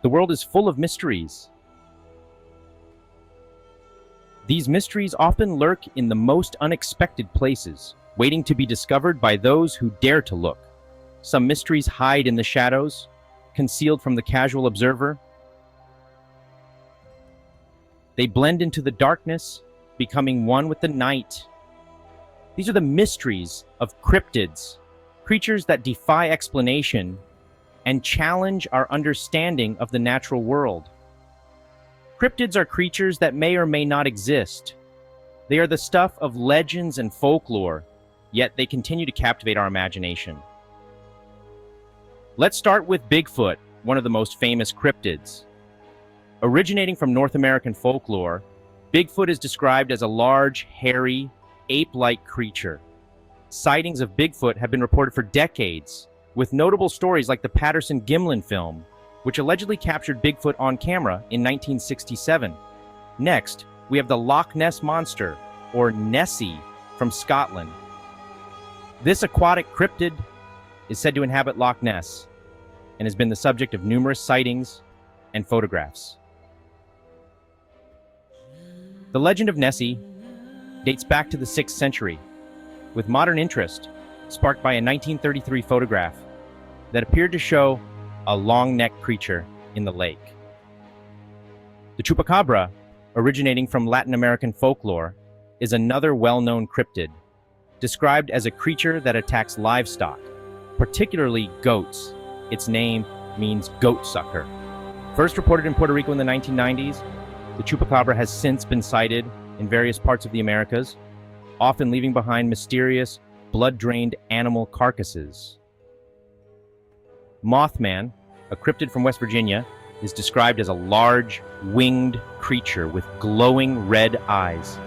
The world is full of mysteries. These mysteries often lurk in the most unexpected places, waiting to be discovered by those who dare to look. Some mysteries hide in the shadows, concealed from the casual observer. They blend into the darkness, becoming one with the night. These are the mysteries of cryptids, creatures that defy explanation and challenge our understanding of the natural world. Cryptids are creatures that may or may not exist. They are the stuff of legends and folklore, yet they continue to captivate our imagination. Let's start with Bigfoot, one of the most famous cryptids. Originating from North American folklore, Bigfoot is described as a large, hairy, ape-like creature. Sightings of Bigfoot have been reported for decades, with notable stories like the Patterson-Gimlin film, which allegedly captured Bigfoot on camera in 1967. Next, we have the Loch Ness Monster, or Nessie, from Scotland. This aquatic cryptid is said to inhabit Loch Ness and has been the subject of numerous sightings and photographs. The legend of Nessie dates back to the 6th century, with modern interest sparked by a 1933 photograph that appeared to show a long-necked creature in the lake. The chupacabra, originating from Latin American folklore, is another well-known cryptid, described as a creature that attacks livestock, particularly goats. Its name means goat sucker. First reported in Puerto Rico in the 1990s, the chupacabra has since been sighted in various parts of the Americas, often leaving behind mysterious, blood-drained animal carcasses. Mothman, a cryptid from West Virginia, is described as a large, winged creature with glowing red eyes.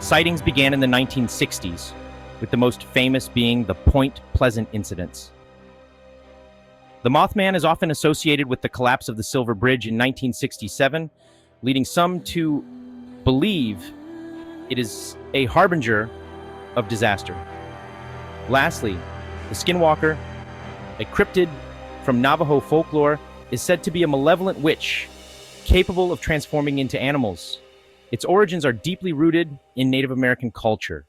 Sightings began in the 1960s, with the most famous being the Point Pleasant incidents. The Mothman is often associated with the collapse of the Silver Bridge in 1967, leading some to believe it is a harbinger of disaster. Lastly, the Skinwalker, a cryptid from Navajo folklore, is said to be a malevolent witch capable of transforming into animals. Its origins are deeply rooted in Native American culture.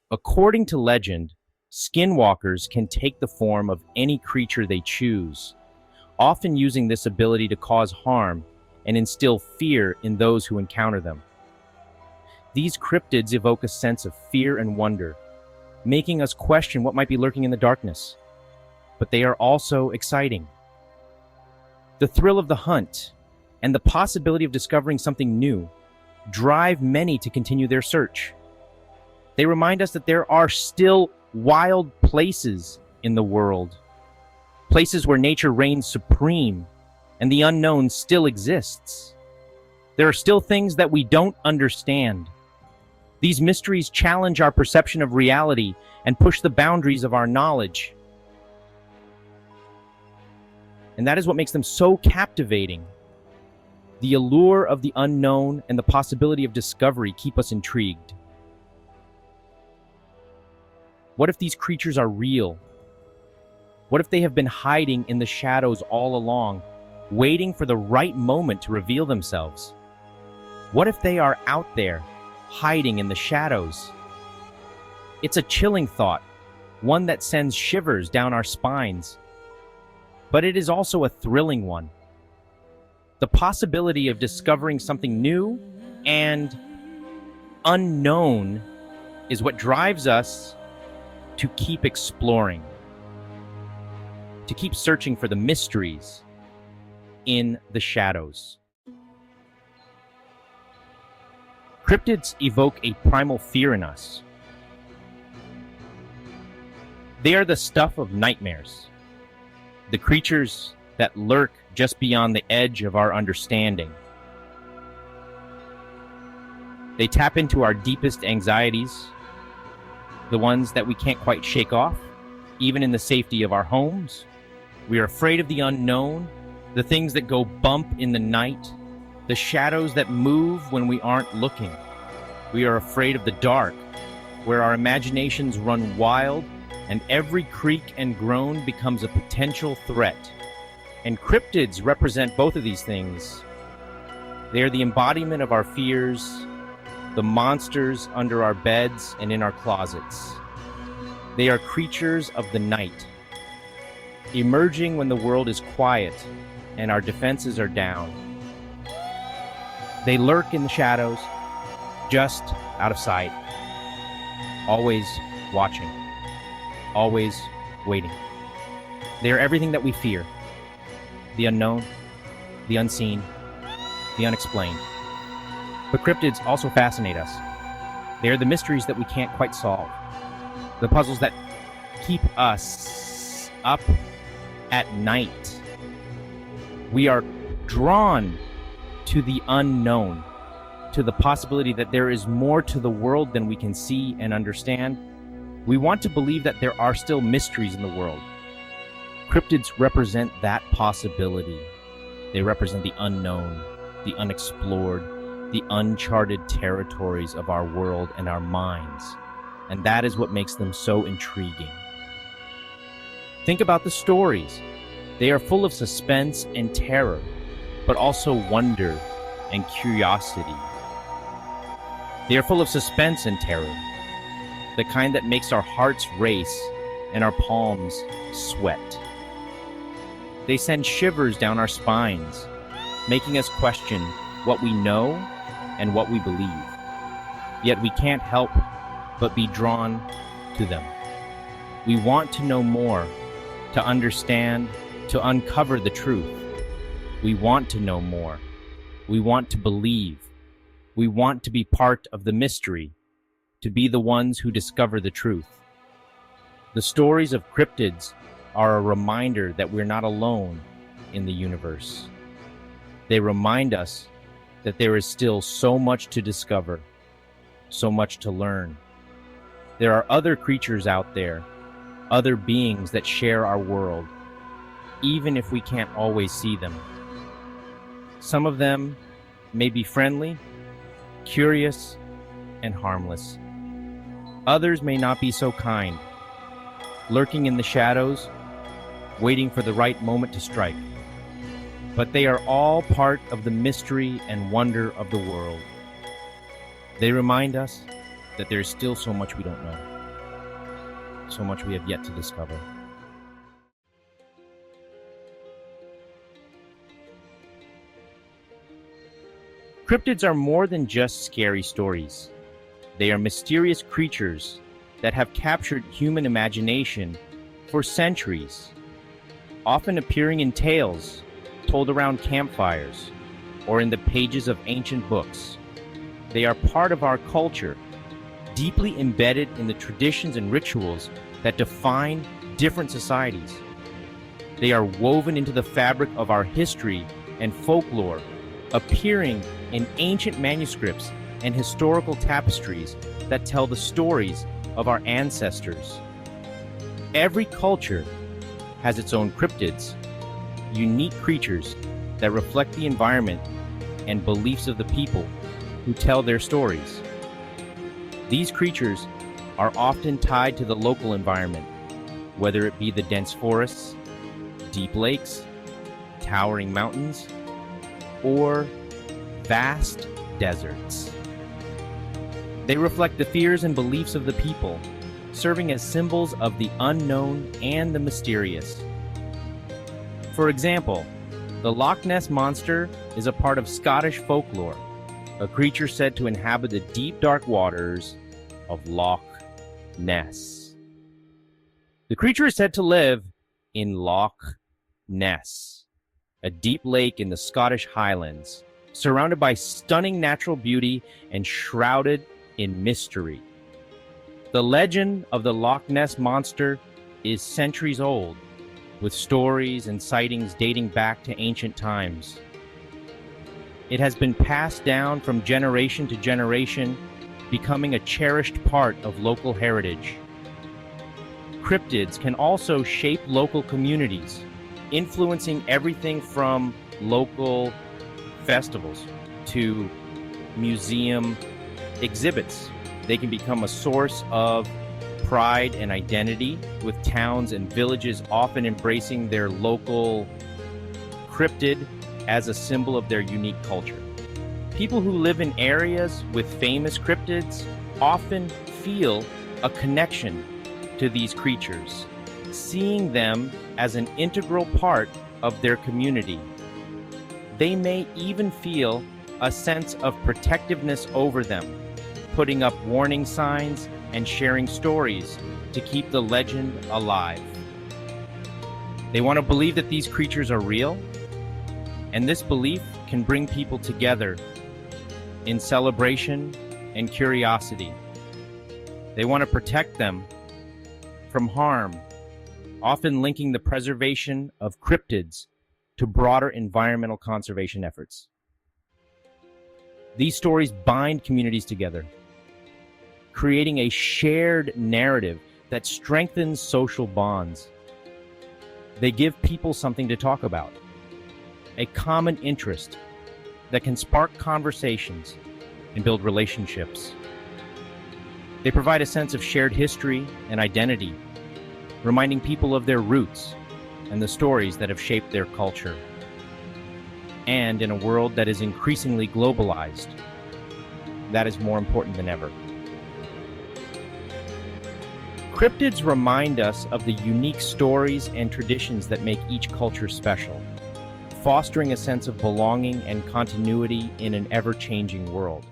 According to legend, skinwalkers can take the form of any creature they choose, often using this ability to cause harm and instill fear in those who encounter them. These cryptids evoke a sense of fear and wonder, making us question what might be lurking in the darkness. But they are also exciting. The thrill of the hunt and the possibility of discovering something new drive many to continue their search. They remind us that there are still wild places in the world, places where nature reigns supreme and the unknown still exists. There are still things that we don't understand. These mysteries challenge our perception of reality and push the boundaries of our knowledge. And that is what makes them so captivating. The allure of the unknown and the possibility of discovery keep us intrigued. What if these creatures are real? What if they have been hiding in the shadows all along, waiting for the right moment to reveal themselves? What if they are out there, hiding in the shadows? It's a chilling thought, one that sends shivers down our spines. But it is also a thrilling one. The possibility of discovering something new and unknown is what drives us to keep exploring, to keep searching for the mysteries in the shadows. Cryptids evoke a primal fear in us. They are the stuff of nightmares, the creatures that lurk just beyond the edge of our understanding. They tap into our deepest anxieties, the ones that we can't quite shake off, even in the safety of our homes. We are afraid of the unknown, the things that go bump in the night, the shadows that move when we aren't looking. We are afraid of the dark, where our imaginations run wild and every creak and groan becomes a potential threat. And cryptids represent both of these things. They are the embodiment of our fears, the monsters under our beds and in our closets. They are creatures of the night, emerging when the world is quiet and our defenses are down. They lurk in the shadows, just out of sight, always watching, always waiting. They are everything that we fear: the unknown, the unseen, the unexplained. But cryptids also fascinate us. They are the mysteries that we can't quite solve, the puzzles that keep us up at night. We are drawn to the unknown, to the possibility that there is more to the world than we can see and understand. We want to believe that there are still mysteries in the world. Cryptids represent that possibility. They represent the unknown, the unexplored, the uncharted territories of our world and our minds. And that is what makes them so intriguing. Think about the stories. They are full of suspense and terror, but also wonder and curiosity. They are full of suspense and terror, the kind that makes our hearts race and our palms sweat. They send shivers down our spines, making us question what we know and what we believe. Yet we can't help but be drawn to them. We want to know more, to understand, to uncover the truth. We want to know more. We want to believe. We want to be part of the mystery, to be the ones who discover the truth. The stories of cryptids are a reminder that we're not alone in the universe. They remind us that there is still so much to discover, so much to learn. There are other creatures out there, other beings that share our world, even if we can't always see them. Some of them may be friendly, curious, and harmless. Others may not be so kind, lurking in the shadows, waiting for the right moment to strike. But they are all part of the mystery and wonder of the world. They remind us that there is still so much we don't know, so much we have yet to discover. Cryptids are more than just scary stories. They are mysterious creatures that have captured human imagination for centuries, often appearing in tales told around campfires or in the pages of ancient books. They are part of our culture, deeply embedded in the traditions and rituals that define different societies. They are woven into the fabric of our history and folklore, appearing in ancient manuscripts and historical tapestries that tell the stories of our ancestors. Every culture has its own cryptids, unique creatures that reflect the environment and beliefs of the people who tell their stories. These creatures are often tied to the local environment, whether it be the dense forests, deep lakes, towering mountains, or vast deserts. They reflect the fears and beliefs of the people, serving as symbols of the unknown and the mysterious. For example, the Loch Ness Monster is a part of Scottish folklore, a creature said to inhabit the deep, dark waters of Loch Ness. The creature is said to live in Loch Ness, a deep lake in the Scottish Highlands, surrounded by stunning natural beauty and shrouded in mystery. The legend of the Loch Ness Monster is centuries old, with stories and sightings dating back to ancient times. It has been passed down from generation to generation, becoming a cherished part of local heritage. Cryptids can also shape local communities, influencing everything from local festivals to museum exhibits. They can become a source of pride and identity, with towns and villages often embracing their local cryptid as a symbol of their unique culture. People who live in areas with famous cryptids often feel a connection to these creatures, seeing them as an integral part of their community. They may even feel a sense of protectiveness over them, putting up warning signs and sharing stories to keep the legend alive. They want to believe that these creatures are real, and this belief can bring people together in celebration and curiosity. They want to protect them from harm, often linking the preservation of cryptids to broader environmental conservation efforts. These stories bind communities together, creating a shared narrative that strengthens social bonds. They give people something to talk about, a common interest that can spark conversations and build relationships. They provide a sense of shared history and identity, reminding people of their roots and the stories that have shaped their culture. And in a world that is increasingly globalized, that is more important than ever. Cryptids remind us of the unique stories and traditions that make each culture special, fostering a sense of belonging and continuity in an ever-changing world.